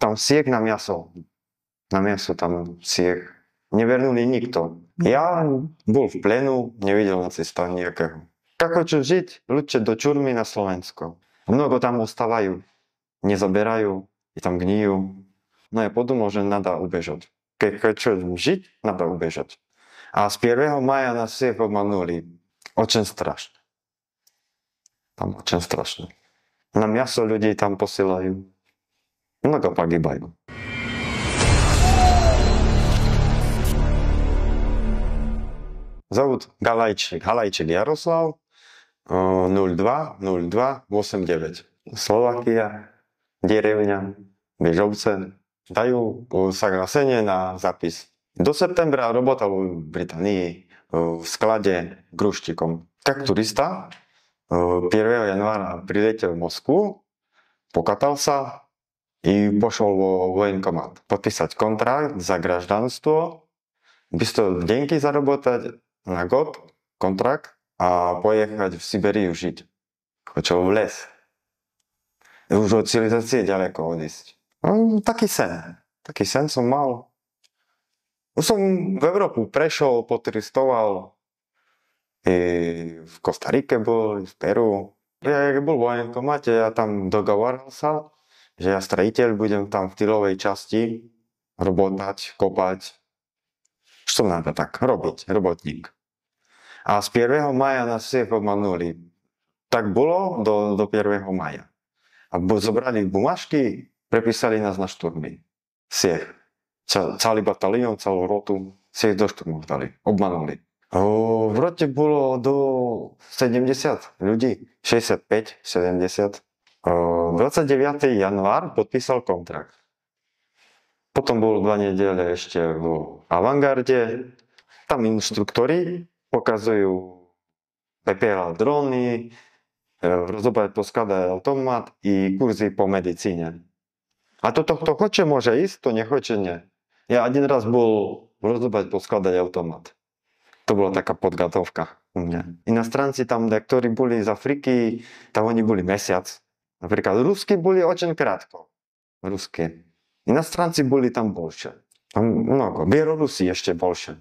Tam siek na miesto. Na miesto tam siek. Neverнули nikto. Ja bol v plenu, nevidel na cesta nejakého. Как хочу жить, лучше до тюрьмы на Slovensko. Много там устávаjú, nezaberajú, и там гниjú. No ja подумал, že надо убежать. Keď хочу жить, надо убежать. A z 1. maja nás всех обманули. Очень страшно. Там очень страшно. На мясо людей там посылают. Много погибают. Зовут Галайчик Ярослав, 02-02-89. Словакия, деревня, Бежовце. Даю согласение на запись. До сентября работал в Британии в складе грузчиком. Как туриста 1 января прилетел в Москву, покатался и пошел в военкомат. Подписать контракт за гражданство, быстро деньги заработать на год, контракт, а поехать в Сибирь жить. Хочу в лес. Už od civilizácie ďaleko odísť. No, taký sen som mal. Už som v Európu prešiel, poturistoval. I v Kostarike bol, v Peru. Ja bol v vojenkomate, ja tam dogovoral sa, že ja strojiteľ, budem tam v tylovej časti robotať, kopať. Čo надо tak robiť, robotník. A z 1. maja nás всех обманули. Tak bolo do 1. maja. A zobrali bumažky, prepísali nás na šturmy. Всех. Celý batalión, celú rotu, всех do šturmov dali. Obmanuli. V rote bolo do 70 ľudí. 65, 70. 29. január podpísal kontrakt. Potom bolo 2 nedele ešte v Avantgarde. Tam inštruktori pokazujú PPL drony, rozobrať, poskladať automat i kurzy po medicíne. A to kto chce, môže ísť, to nechoče, nie. Ja jeden raz bol rozobrať, poskladať automat. To bola taká podgotovka u mňa. Inostranci tam, ktorí boli z Afriky, tam oni boli mesiac. Napríklad Rusky boli очень krátko. Rusky. Inostranci boli tam bolšie. Tam mnogo. Bielorusi ešte bolšie.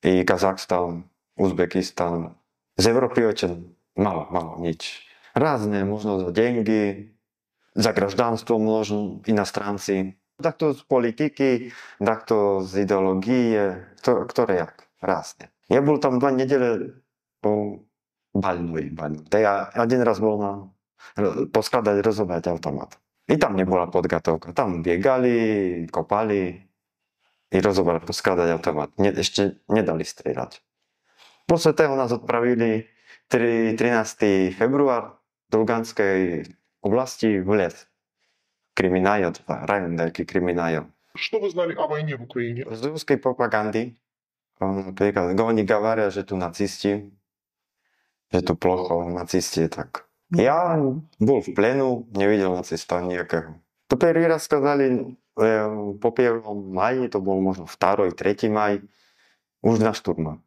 I Kazachstan, Uzbekistan. Z Európy очень malo, nič. Rázne, možno za деньги, za гражданство možno inostranci. Takto z politiky, takto z ideológie, ktoré jak, rázne. Ja bol tam 2 nedele po baľnuj. Ja jeden raz bol na poskladať, rozobrať automat. I tam nebola podgotovka. Tam biegali, kopali i rozobrať, poskladať automat. Ešte nedali strieľať. После toho nás odpravili 13. február do Luganskej oblasti в лес. Криминает, район такой криминает. Что вы знали о войне в Украине? Z ruskej propagandy. Oni говорят, že tu nacisti, že tu plocho, nacisti, tak. Ja bol v plenu, nevidel nacista nejakého. To prvý raz сказали po 1. maji, to bol možno 2. 3. maj, už na šturma.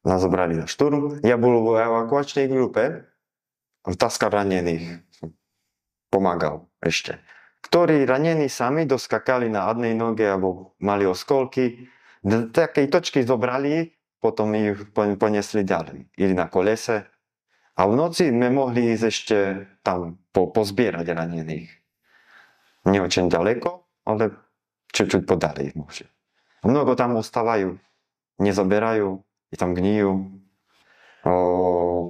Nás zobrali na šturm. Ja bol v evakuačnej grupe, v taskách ranených. Pomágal ešte. Ktorí ranení sami doskakali na jednej noge alebo mali oskолky. Do takej točky zobrali, potom ich poniesli ďalej. Ili na kolese. A v noci sme mohli ísť ešte tam pozbierať ranených. Nie очень ďaleko, ale čuť podali môže. Mnogo tam ostávajú, nezaberajú. I tam gnijú.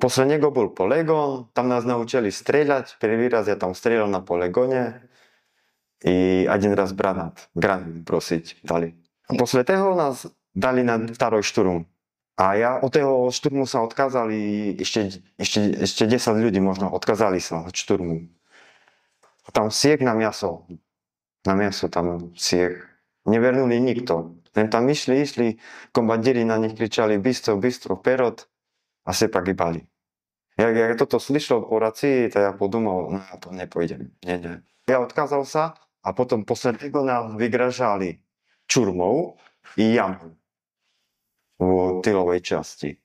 Posle niego bol polegón, tam nás naučili strieľať. Prvý raz ja tam strieľal na polegóne i jeden raz granát prosiť dali. Posle toho nás dali na 2. šturm. A ja od toho šturmu sa odkázali, ešte 10 ľudí možno odkázali sa od šturmu. A tam siek na miesto. Na miesto tam siek. Neverнули nikto. Tam išli, kombandíri na nich kričali bystro, vперед, a se pogibali. Jak toto slyšel po racii, tak ja podumал, no ja to nepôjdem. Nie. Ja odkázal sa a potom posledného nás vygražali čurmou i jamou v tylovej časti.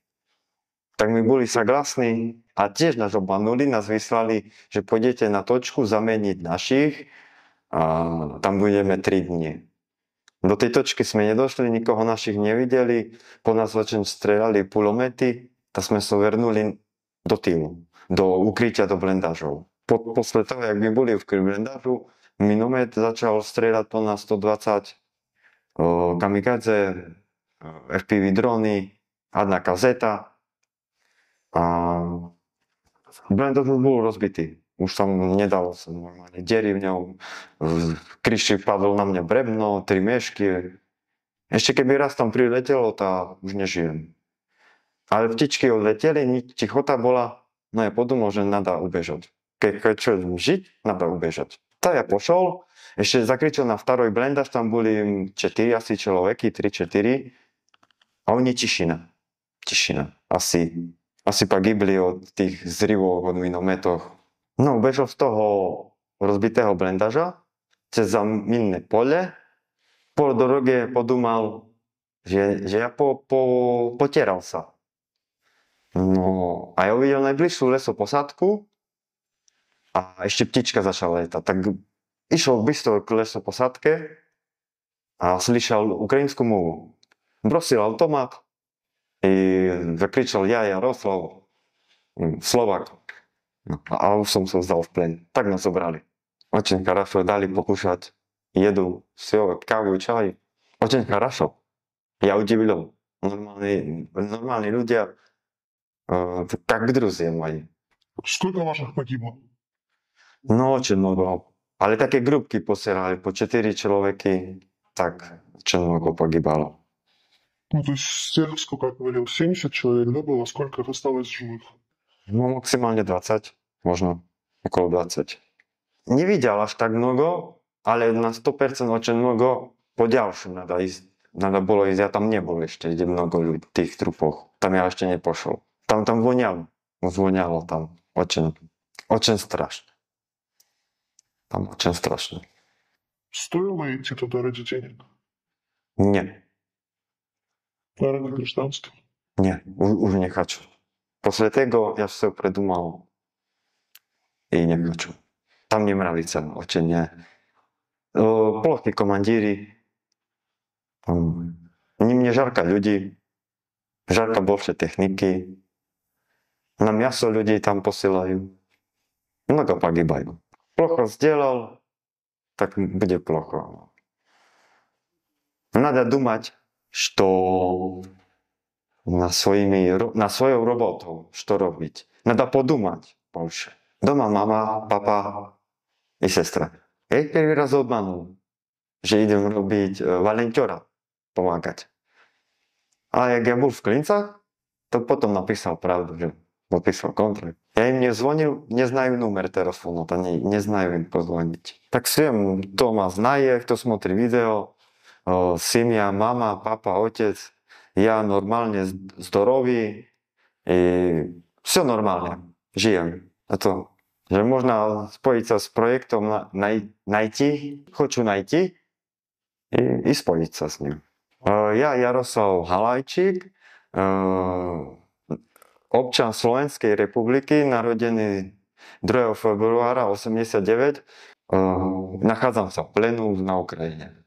Tak my boli saglasní a tiež nás obmanuli, nás vyslali, že pôjdete na točku zameniť našich a tam budeme 3 dni. Do tej točky sme nedošli, nikoho našich nevideli, po nás začali strieľali pulomety, tak sme sa vrnuli do týlu, do ukrytia, do blendážov. Posle toho, jak my boli v blendážu, minomet začal strieľať po nás 120 kamikadze, FPV drony, jedna kazeta a blendáž už bol rozbitý. Už tam nedalo sa normálne diery v ňom, kryši padlo na mňa brebno, 3 mešky. Ešte keby raz tam priletelo, tak už nežijem. Ale vtičky odleteli, tichota bola, no ja podumol, že nadá ubežať. Keď čo žiť, nadá ubežať. Tak ja pošol, ešte zakričal na vторой blendáž, tam boli 4 asi človeky, 3-4 a oni tišina. Asi pogibli od tých zrivov, od minometoch. No, bežal z toho rozbitého blendáža cez minné pole. Po doroge podúmal, že ja potieral sa. No, a ja uvidel najbližšiu lesoposádku a ešte ptička začala letať. Tak išiel bystro k lesoposádke a slyšel ukrajinskú movu. Brosil automat i zakričal ja Jaroslav, Slovak. No, a už som sa vzdal v plen. Tak nás zobrali. Очень хорошо, dali покушать еду, все, каву, чай. Очень хорошо. Я удивлен. Нормальные люди, как друзья мои. Сколько ваших погибло? Ну, очень много. Ale také grupky посылали, по 4 человека. Так, очень много погибало. Ну, то есть с тех, сколько я говорил, 70 человек, да, было? Сколько их осталось живых? Ну, максимально 20, можно около 20. Не видел аж так много, ale na 100% очень много. Po ďalším надо было ísť, ja tam nebol ešte, kde mnogo ľudí, tých trupoch. Tam ja ešte nepošol. Tam voňalo tam, очень страшно. Там очень страшно. Стоило идти туда ради денег? Не, А ради гражданства? не, už не хочу. После tego я все придумал и не хочу. Там не нравится, очень не. Плохие командиры. Мне жарко люди. Жарко больше техники. На мясо людей там посылают. Много погибают. Плохо сделал, так будет плохо. Надо думать, что на свою работу, что робить. Надо подумать больше. Дома мама, папа и сестра. Я их первый раз обманул, že idem robiť volontiera, pomagať. A jak ja bol v Klincach, to potom napísal pravdu, že podpísal kontrakt. Ja im nezvonil, neznajú numer telefónu, to neznajú im pozvoniť. Tak всем дома знає, кто смотрит видео, семья, мама, папа, отец, я нормальный, здоровый, и все нормально, žijem. A to, že možno spojiť sa s projektom, хочу найти и spojiť sa s ním. Ja Jaroslav Halajčík, občan Slovenskej republiky, narodený 2. februára 1989, nachádzam sa v plenu na Ukrajine.